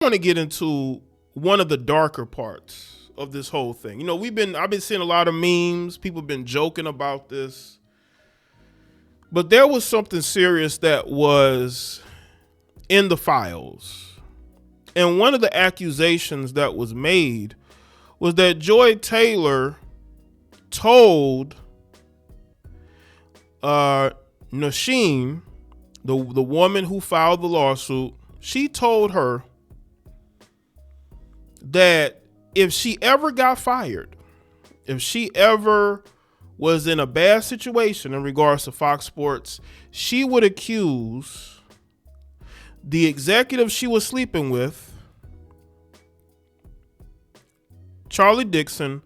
I want to get into one of the darker parts of this whole thing. You know, I've been seeing a lot of memes. People have been joking about this, but there was something serious that was in the files, and one of the accusations that was made was that Joy Taylor told Nasheen, the woman who filed the lawsuit, she told her that if she ever got fired, if she ever was in a bad situation in regards to Fox Sports, she would accuse the executive she was sleeping with, Charlie Dixon,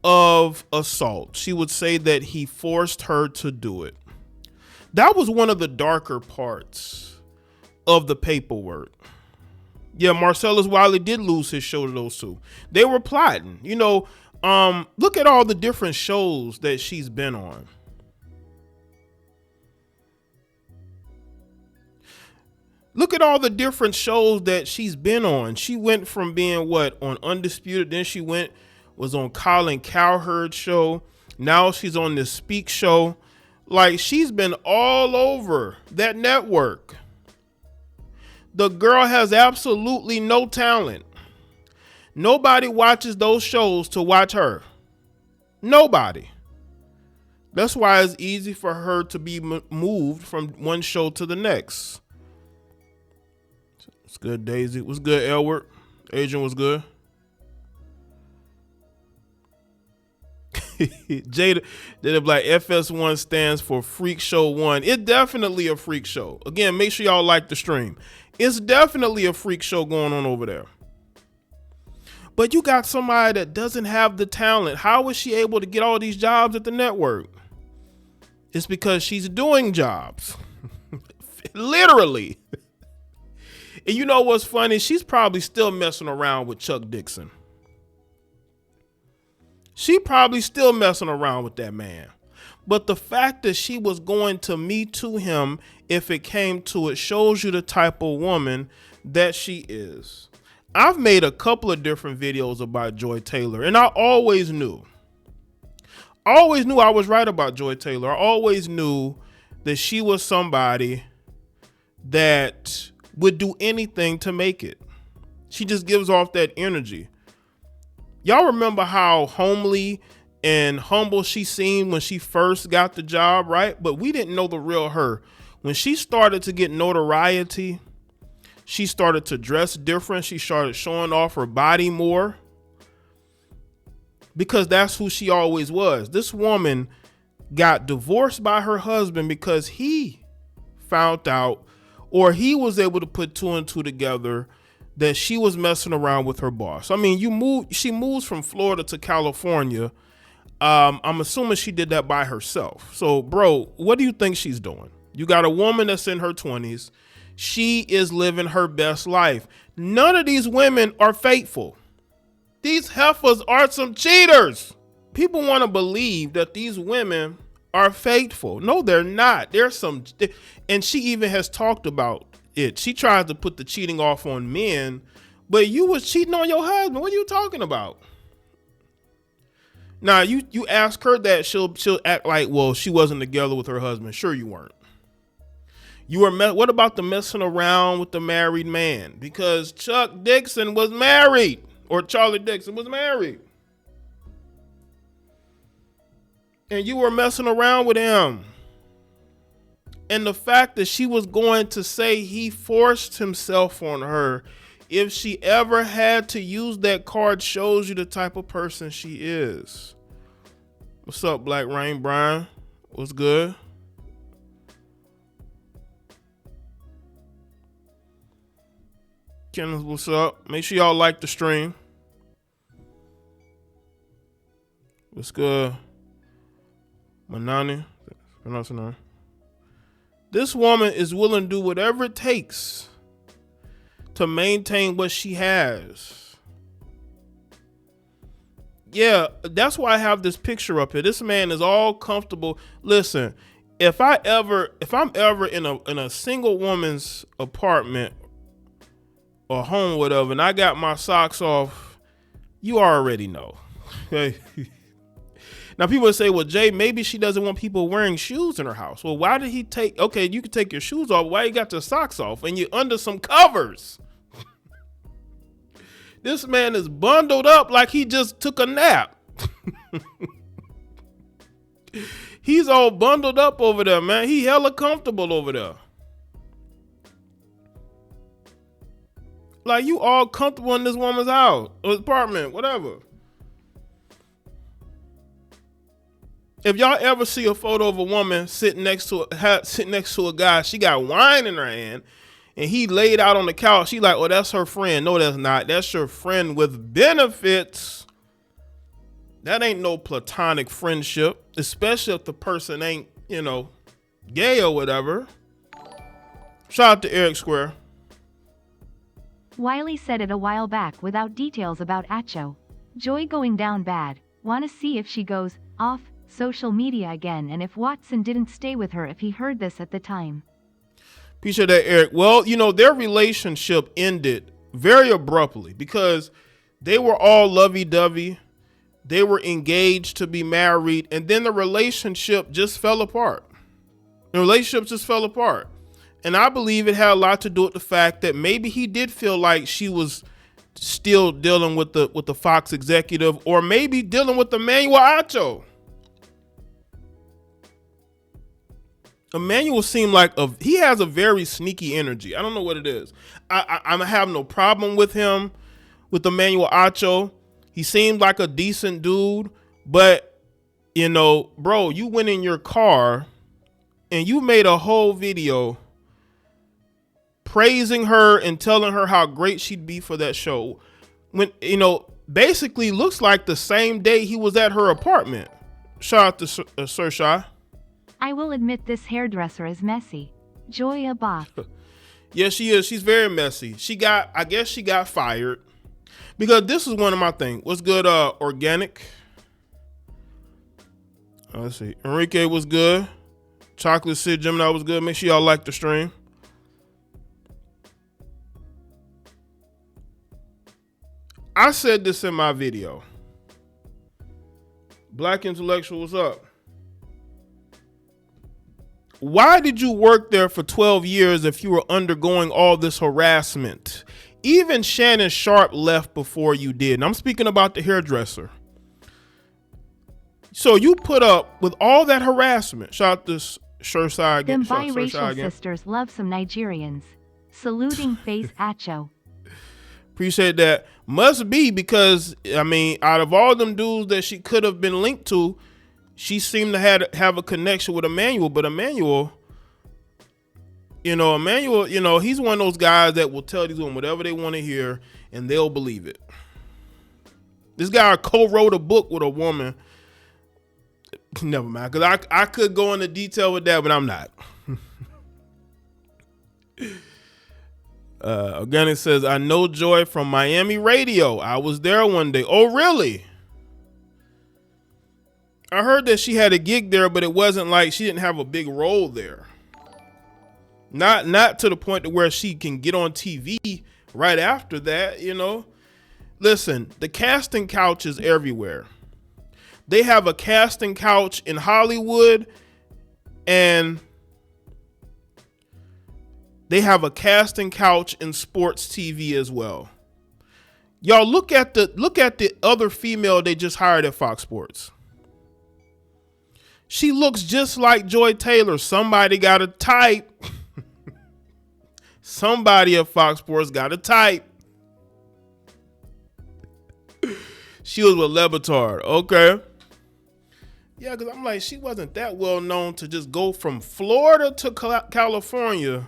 of assault. She would say that he forced her to do it. That was one of the darker parts of the paperwork. Yeah, Marcellus Wiley did lose his show to those two. They were plotting. You know, look at all the different shows that she's been on. Look at all the different shows that she's been on. She went from being on Undisputed, then she was on Colin Cowherd's show. Now she's on this Speak show. Like, she's been all over that network. The girl has absolutely no talent. Nobody watches those shows to watch her. Nobody. That's why it's easy for her to be moved from one show to the next. It's good, Daisy. What's good, Elwood? Adrian was good. Jaye, they're like, FS1 stands for Freak Show 1. It's definitely a freak show. Again, make sure y'all like the stream. It's definitely a freak show going on over there. But you got somebody that doesn't have the talent. How is she able to get all these jobs at the network? It's because she's doing jobs. Literally. And you know what's funny? She's probably still messing around with Chuck Dixon. She probably still messing around with that man. But the fact that she was going to Me Too him if it came to it shows you the type of woman that she is. I've made a couple of different videos about Joy Taylor, and I always knew I was right about Joy Taylor. I always knew that she was somebody that would do anything to make it. She just gives off that energy. Y'all remember how homely and humble she seemed when she first got the job, right? But we didn't know the real her. When she started to get notoriety, she started to dress different. She started showing off her body more because that's who she always was. This woman got divorced by her husband because he found out, or he was able to put two and two together, that she was messing around with her boss. I mean, she moves from Florida to California. I'm assuming she did that by herself. So, bro, what do you think she's doing? You got a woman that's in her 20s. She is living her best life. None of these women are faithful. These heifers are some cheaters. People want to believe that these women are faithful. No, they're not. And she even has talked about it. She tries to put the cheating off on men, but you was cheating on your husband. What are you talking about? Now, you ask her that, she'll act like, well, she wasn't together with her husband. Sure you weren't. What about the messing around with the married man? Because Chuck Dixon was married, or Charlie Dixon was married. And you were messing around with him. And the fact that she was going to say he forced himself on her, if she ever had to use that card, shows you the type of person she is. What's up, Black Rain Brian? What's good? Kenneth, what's up? Make sure y'all like the stream. What's good? Manani? Pronounce her name. This woman is willing to do whatever it takes to maintain what she has. Yeah, that's why I have this picture up here. This man is all comfortable. Listen, if I'm ever in a single woman's apartment, or home, whatever, and I got my socks off, you already know. Okay. Now people say, well, Jay, maybe she doesn't want people wearing shoes in her house. Well, why did he take, okay, you can take your shoes off. Why you got your socks off and you're under some covers? This man is bundled up like he just took a nap. He's all bundled up over there, man. He hella comfortable over there. Like, you all comfortable in this woman's house or apartment, whatever. If y'all ever see a photo of a woman sitting next to a guy, she got wine in her hand, and he laid out on the couch, she like, oh, that's her friend. No, that's not. That's your friend with benefits. That ain't no platonic friendship, especially if the person ain't, gay or whatever. Shout out to Eric Square. Wiley said it a while back without details about Acho. Joy going down bad. Want to see if she goes off social media again, and if Watson didn't stay with her if he heard this at the time. Appreciate that, Eric. Well, their relationship ended very abruptly because they were all lovey-dovey. They were engaged to be married, and then the relationship just fell apart. The relationship just fell apart. And I believe it had a lot to do with the fact that maybe he did feel like she was still dealing with the Fox executive, or maybe dealing with Emmanuel Acho. Emmanuel seemed like he has a very sneaky energy. I don't know what it is. I have no problem with him, with Emmanuel Acho. He seemed like a decent dude, but bro, you went in your car and you made a whole video praising her and telling her how great she'd be for that show. When, basically looks like the same day he was at her apartment. Shout out to Sir Shah. I will admit this hairdresser is messy. Joy Abba. Yeah, she is. She's very messy. I guess she got fired. Because this is one of my things. What's good, Organic? Let's see. Enrique was good. Chocolate Sid Gemini was good. Make sure y'all like the stream. I said this in my video. Black Intellectual, what's up? Why did you work there for 12 years if you were undergoing all this harassment? Even Shannon Sharp left before you did. And I'm speaking about the hairdresser. So you put up with all that harassment. Shout out to Surside again. Them biracial sisters love some Nigerians. Saluting face Acho. Appreciate that. Must be because, out of all them dudes that she could have been linked to, she seemed to have a connection with Emmanuel. But Emmanuel, he's one of those guys that will tell these women whatever they want to hear and they'll believe it. This guy co-wrote a book with a woman. Never mind, because I could go into detail with that, but I'm not. Organic says, I know Joy from Miami radio. I was there one day. Oh, really? I heard that she had a gig there, but it wasn't like she didn't have a big role there. Not to the point to where she can get on TV right after that, Listen, the casting couch is everywhere. They have a casting couch in Hollywood, and they have a casting couch in sports TV as well. Y'all look at the other female they just hired at Fox Sports. She looks just like Joy Taylor. Somebody got to type. Somebody at Fox Sports got to type. She was with Levitard. Okay. Yeah, because I'm like, she wasn't that well known to just go from Florida to California,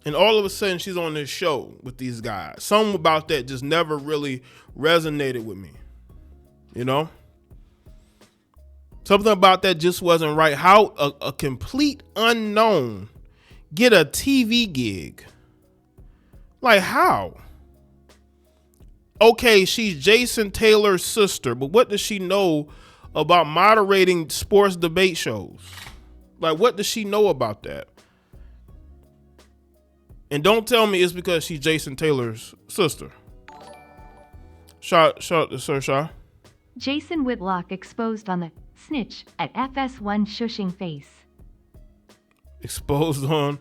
and all of a sudden she's on this show with these guys. Something about that just never really resonated with me. Something about that just wasn't right. How a complete unknown get a TV gig? Like, how? Okay, she's Jason Taylor's sister, but what does she know about moderating sports debate shows? Like, what does she know about that? And don't tell me it's because she's Jason Taylor's sister. Shout to Sir Shaw. Jason Whitlock exposed on the snitch at FS1 shushing face. Exposed on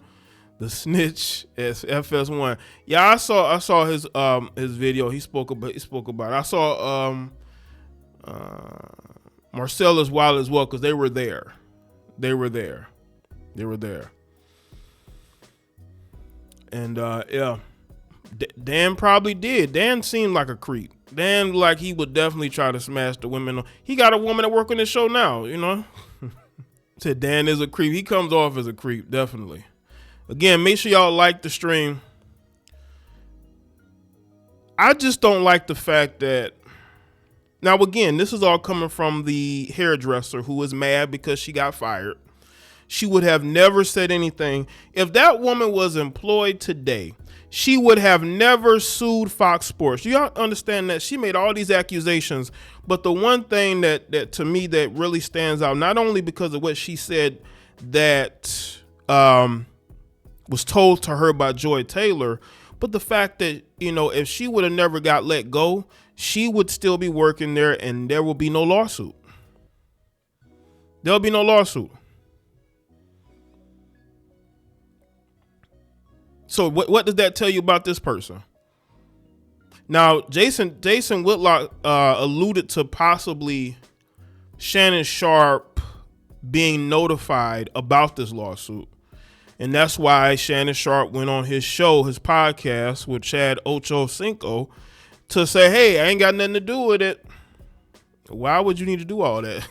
the snitch at FS1. Yeah, I saw his video. He spoke about it. I saw Marcella's Wild as well, because they were there. And yeah, Dan probably did. Dan seemed like a creep. Dan, like, he would definitely try to smash the women. He got a woman that work on this show now, you know. Said Dan is a creep. He comes off as a creep, definitely. Again, make sure y'all like the stream. I just don't like the fact that, now again, this is all coming from the hairdresser who is mad because she got fired. She would have never said anything. If that woman was employed today, she would have never sued Fox Sports. You understand that she made all these accusations, but the one thing that to me that really stands out, not only because of what she said that was told to her by Joy Taylor, but the fact that, you know, if she would have never got let go, she would still be working there and there will be no lawsuit. There'll be no lawsuit. So what does that tell you about this person? Now, Jason Whitlock alluded to possibly Shannon Sharpe being notified about this lawsuit. And that's why Shannon Sharpe went on his show, his podcast with Chad Ochocinco, to say, hey, I ain't got nothing to do with it. Why would you need to do all that?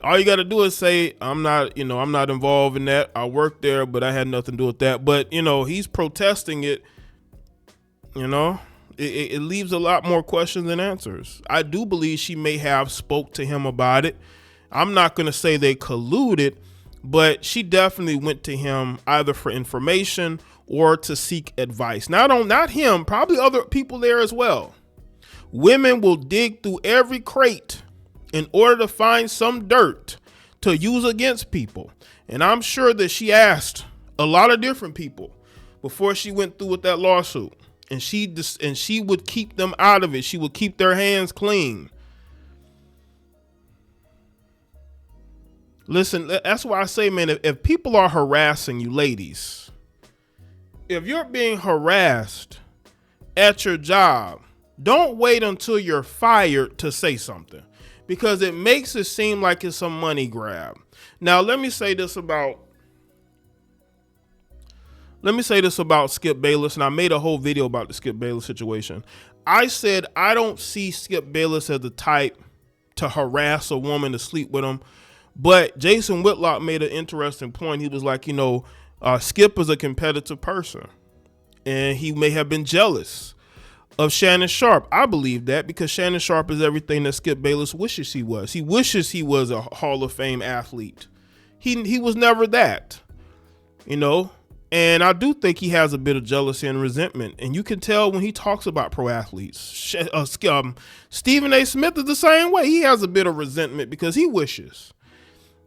All you got to do is say, I'm not involved in that. I work there, but I had nothing to do with that. But, you know, he's protesting it. You know, it leaves a lot more questions than answers. I do believe she may have spoke to him about it. I'm not going to say they colluded, but she definitely went to him either for information or to seek advice. Not him, probably other people there as well. Women will dig through every crate in order to find some dirt to use against people. And I'm sure that she asked a lot of different people before she went through with that lawsuit. And she would keep them out of it. She would keep their hands clean. Listen, that's why I say, man, if people are harassing you, ladies, if you're being harassed at your job, don't wait until you're fired to say something, because it makes it seem like it's a money grab. Now, let me say this about Skip Bayless, and I made a whole video about the Skip Bayless situation. I said I don't see Skip Bayless as the type to harass a woman to sleep with him. But Jason Whitlock made an interesting point. He was like, you know, Skip is a competitive person, and he may have been jealous of Shannon Sharpe. I believe that, because Shannon Sharpe is everything that Skip Bayless wishes he was. He wishes he was a Hall of Fame athlete. He was never that, you know. And I do think he has a bit of jealousy and resentment. And you can tell when he talks about pro athletes. Stephen A. Smith is the same way. He has a bit of resentment because he wishes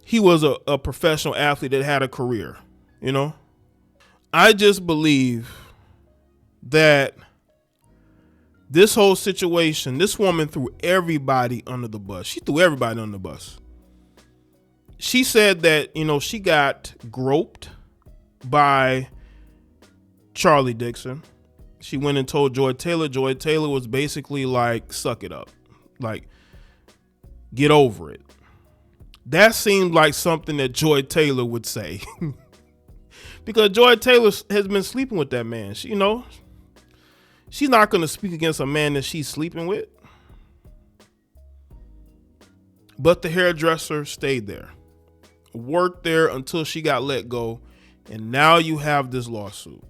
he was a professional athlete that had a career, you know. I just believe that this whole situation, this woman threw everybody under the bus. She threw everybody under the bus. She said that, you know, she got groped by Charlie Dixon. She went and told Joy Taylor. Joy Taylor was basically like, suck it up. Like, get over it. That seemed like something that Joy Taylor would say. Because Joy Taylor has been sleeping with that man. She, you know, she's not going to speak against a man that she's sleeping with. But the hairdresser stayed there, worked there until she got let go. And now you have this lawsuit.